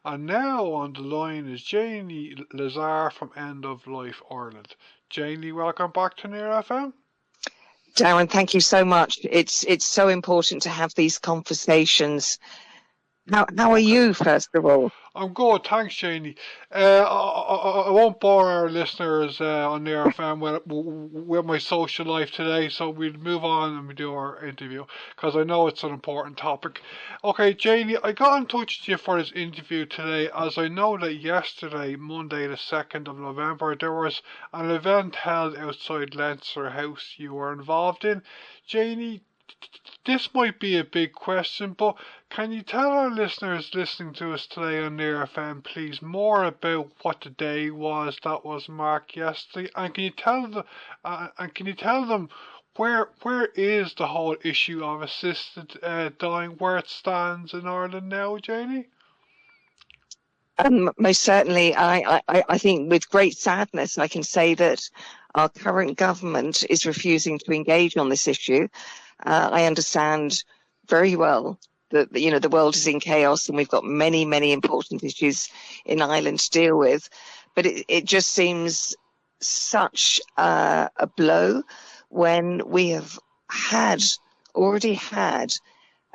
And now on the line is Janie Lazar from End of Life Ireland. Janie, welcome back to Near FM. Darren, thank you so much. It's so important to have these conversations. How are you, first of all? I'm good, thanks, Janie. I won't bore our listeners on the FM with my social life today, so we'll move on and we do our interview because I know it's an important topic. Okay, Janie, I got in touch with you for this interview today as I know that yesterday, Monday the 2nd of November, there was an event held outside Leinster House you were involved in. Janie, this might be a big question, but can you tell our listeners listening to us today on Near FM, please, more about what the day was that was marked yesterday, and can you tell them where is the whole issue of assisted dying, where it stands in Ireland now, Janie? Most certainly, I think with great sadness, I can say that our current government is refusing to engage on this issue. I understand very well that the world is in chaos and we've got many important issues in Ireland to deal with, but it just seems such a blow when we have already had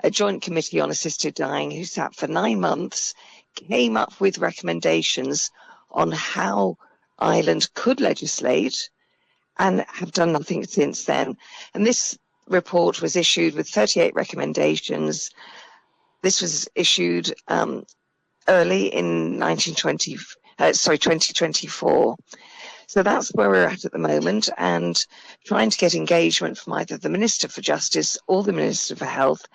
a joint committee on assisted dying who sat for 9 months, came up with recommendations on how Ireland could legislate, and have done nothing since then. And this report was issued with 38 recommendations. This was issued early in 2024. So that's where we're at the moment, and trying to get engagement from either the Minister for Justice or the Minister for Health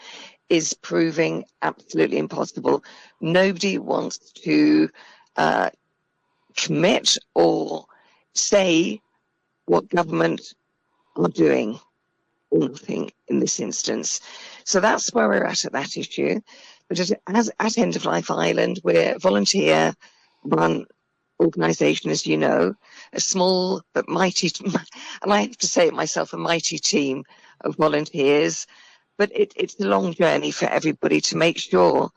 is proving absolutely impossible. Nobody wants to commit or say what government are doing, or nothing in this instance. So that's where we're at that issue. But at End of Life Ireland, we're a volunteer-run organisation, as you know, a small but mighty, and I have to say it myself, a mighty team of volunteers. But it's a long journey for everybody to make sure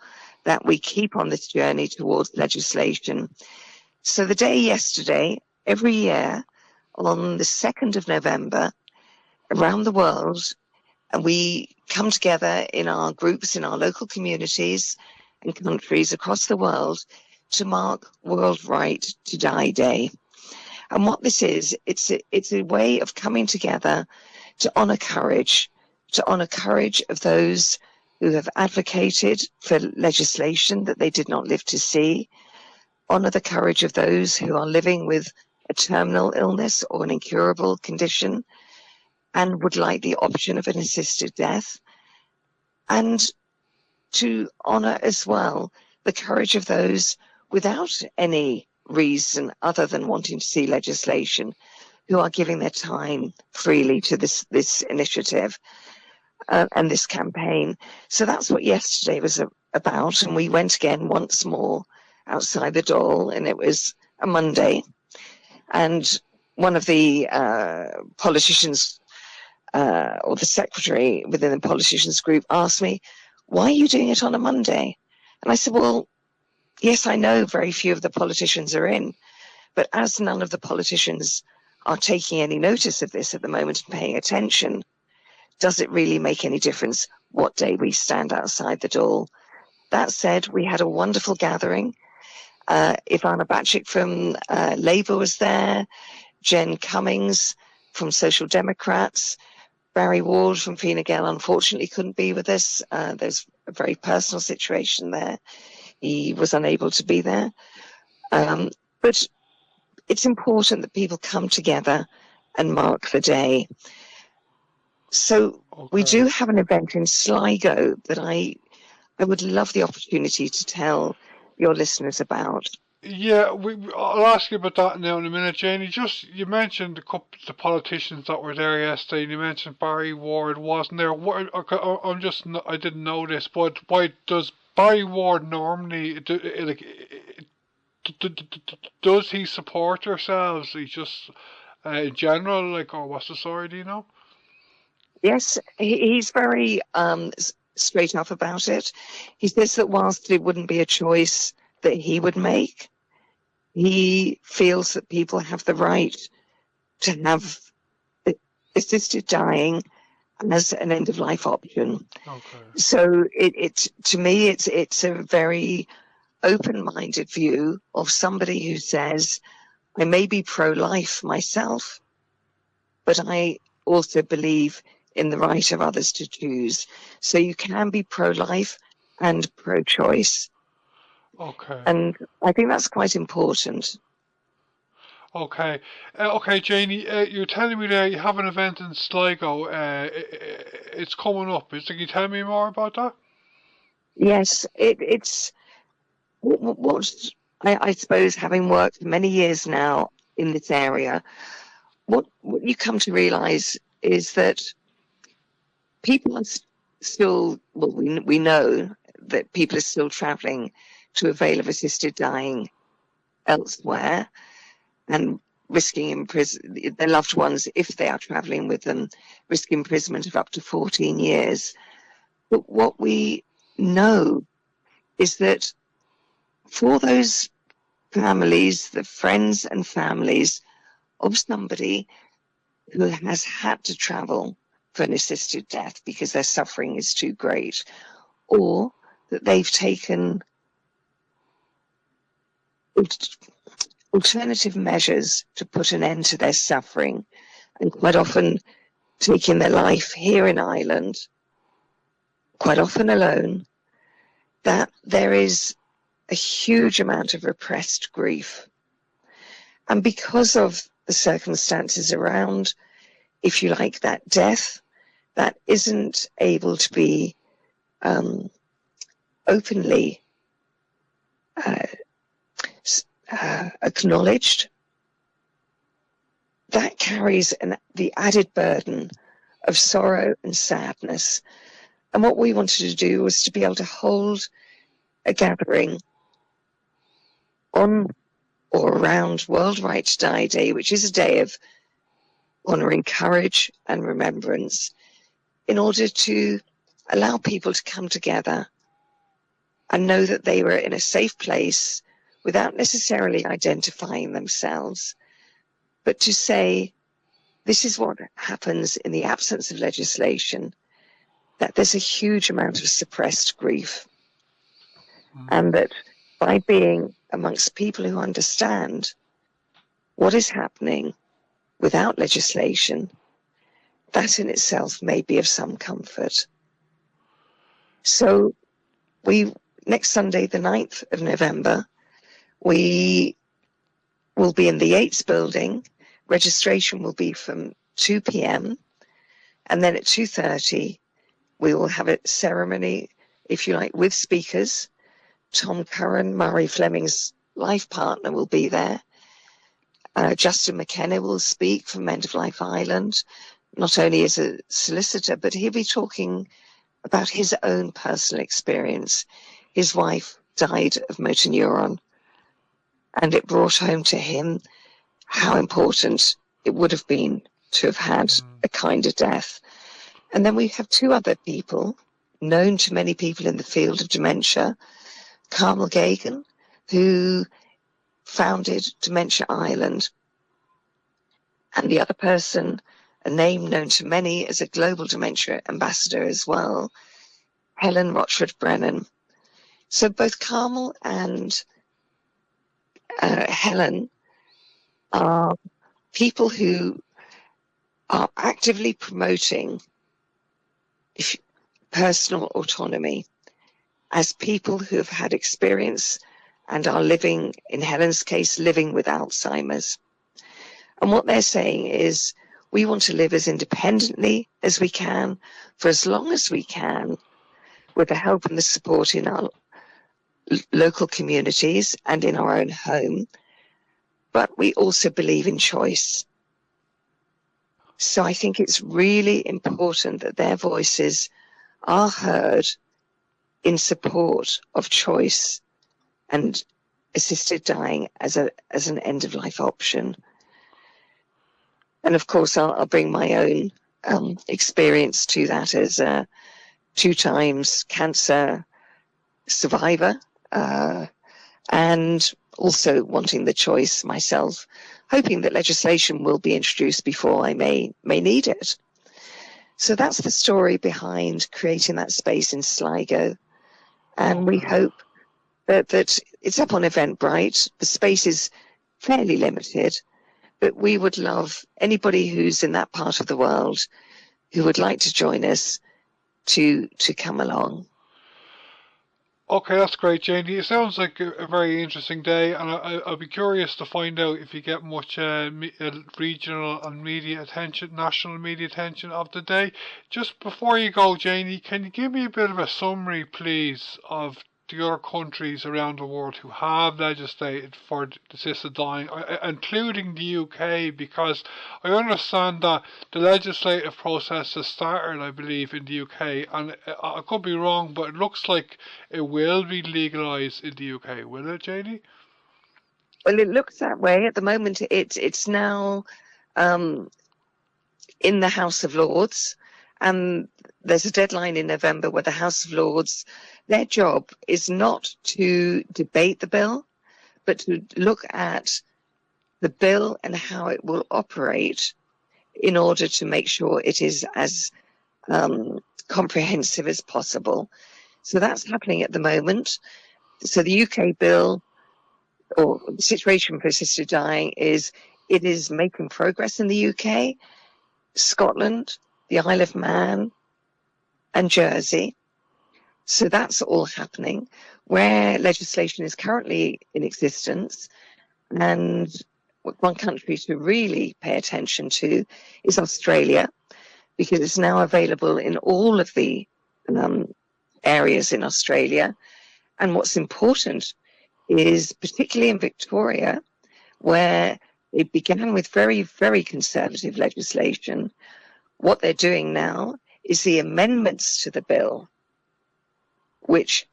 that we keep on this journey towards legislation. So the day yesterday, every year, on the 2nd of November, around the world, and we come together in our groups, in our local communities and countries across the world to mark World Right to Die Day. And what this is, it's a way of coming together to honour courage of those who have advocated for legislation that they did not live to see, honour the courage of those who are living with a terminal illness or an incurable condition and would like the option of an assisted death, and to honour as well the courage of those without any reason other than wanting to see legislation, who are giving their time freely to this initiative and this campaign. So that's what yesterday was about, and we went again once more outside the door, and it was a Monday, and one of the politicians or the secretary within the politicians group asked me, "Why are you doing it on a Monday?" And I said, well, yes, I know very few of the politicians are in, but as none of the politicians are taking any notice of this at the moment and paying attention, does it really make any difference what day we stand outside the door? That said, we had a wonderful gathering. Ivana Bacik from Labour was there, Jen Cummings from Social Democrats, Barry Ward from Fine Gael unfortunately couldn't be with us. There's a very personal situation there. He was unable to be there. But it's important that people come together and mark the day. So we do have an event in Sligo that I would love the opportunity to tell your listeners about. Yeah, I'll ask you about that now in a minute, Janie. You mentioned the politicians that were there yesterday, and you mentioned Barry Ward wasn't there. I didn't know this, but why does Barry Ward normally does he support yourselves? He just in general, or what's the story? Do you know? Yes, he's very straight up about it. He says that whilst it wouldn't be a choice that he would make. He feels that people have the right to have assisted dying as an end-of-life option. Okay. So it to me, it's a very open-minded view of somebody who says, I may be pro-life myself, but I also believe in the right of others to choose. So you can be pro-life and pro-choice. Okay. And I think that's quite important. Okay. Okay, Janie, you're telling me there you have an event in Sligo. It's coming up. Can you tell me more about that? Yes, it's what I suppose, having worked for many years now in this area, what you come to realize is that people are still, well, we know that people are still traveling to avail of assisted dying elsewhere and risking their loved ones, if they are traveling with them, risk imprisonment of up to 14 years. But what we know is that for those families, the friends and families of somebody who has had to travel for an assisted death because their suffering is too great, or that they've taken alternative measures to put an end to their suffering, and quite often taking their life here in Ireland, quite often alone, that there is a huge amount of repressed grief. And because of the circumstances around, if you like, that death, that isn't able to be openly acknowledged, that carries the added burden of sorrow and sadness. And what we wanted to do was to be able to hold a gathering on or around World Right to Die Day, which is a day of honouring courage and remembrance, in order to allow people to come together and know that they were in a safe place without necessarily identifying themselves, but to say, this is what happens in the absence of legislation, that there's a huge amount of suppressed grief. And that by being amongst people who understand what is happening without legislation, that in itself may be of some comfort. So next Sunday, the 9th of November, we will be in the Yeats Building. Registration will be from 2 p.m. And then at 2:30, we will have a ceremony, if you like, with speakers. Tom Curran, Murray Fleming's life partner, will be there. Justin McKenna will speak from End of Life Ireland, not only as a solicitor, but he'll be talking about his own personal experience. His wife died of motor neuron, and it brought home to him how important it would have been to have had a kinder death. And then we have two other people known to many people in the field of dementia. Carmel Gagan, who founded Dementia Ireland, and the other person, a name known to many as a global dementia ambassador as well, Helen Rochford Brennan. So both Carmel and Helen are people who are actively promoting personal autonomy as people who have had experience and are living, in Helen's case, living with Alzheimer's. And what they're saying is, we want to live as independently as we can, for as long as we can, with the help and the support in our local communities and in our own home. But we also believe in choice. So I think it's really important that their voices are heard in support of choice and assisted dying as an end-of-life option. And of course, I'll bring my own experience to that as a 2 times cancer survivor, and also wanting the choice myself, hoping that legislation will be introduced before I may need it. So that's the story behind creating that space in Sligo. And we hope that it's up on Eventbrite. The space is fairly limited, but we would love anybody who's in that part of the world who would like to join us to come along. Okay, that's great, Janie. It sounds like a very interesting day, and I'll be curious to find out if you get much regional and media attention, national media attention of the day. Just before you go, Janie, can you give me a bit of a summary, please, of the other countries around the world who have legislated for assisted dying, including the UK, because I understand that the legislative process has started, I believe, in the UK, and I could be wrong, but it looks like it will be legalised in the UK, will it, Janie? Well, it looks that way. At the moment, it's now in the House of Lords, and there's a deadline in November where the House of Lords, their job is not to debate the bill, but to look at the bill and how it will operate in order to make sure it is as comprehensive as possible. So that's happening at the moment. So the UK bill, or the situation for assisted dying, it is making progress in the UK, Scotland, the Isle of Man, and Jersey. So that's all happening. Where legislation is currently in existence, and one country to really pay attention to is Australia, because it's now available in all of the areas in Australia. And what's important is, particularly in Victoria, where it began with very, very conservative legislation, what they're doing now is the amendments to the bill, which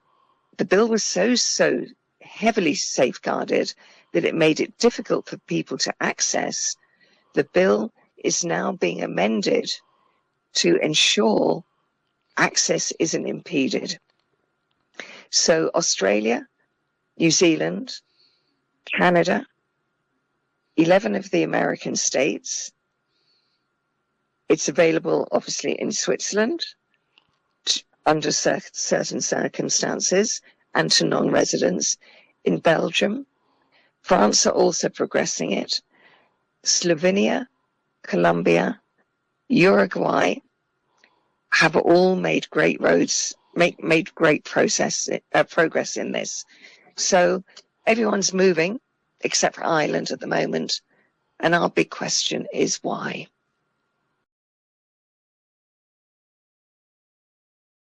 the bill was so heavily safeguarded that it made it difficult for people to access. The bill is now being amended to ensure access isn't impeded. So Australia, New Zealand, Canada, 11 of the American states. It's available, obviously, in Switzerland under certain circumstances and to non-residents. In Belgium, France are also progressing it. Slovenia, Colombia, Uruguay have all made great progress in this. So everyone's moving, except for Ireland at the moment. And our big question is why?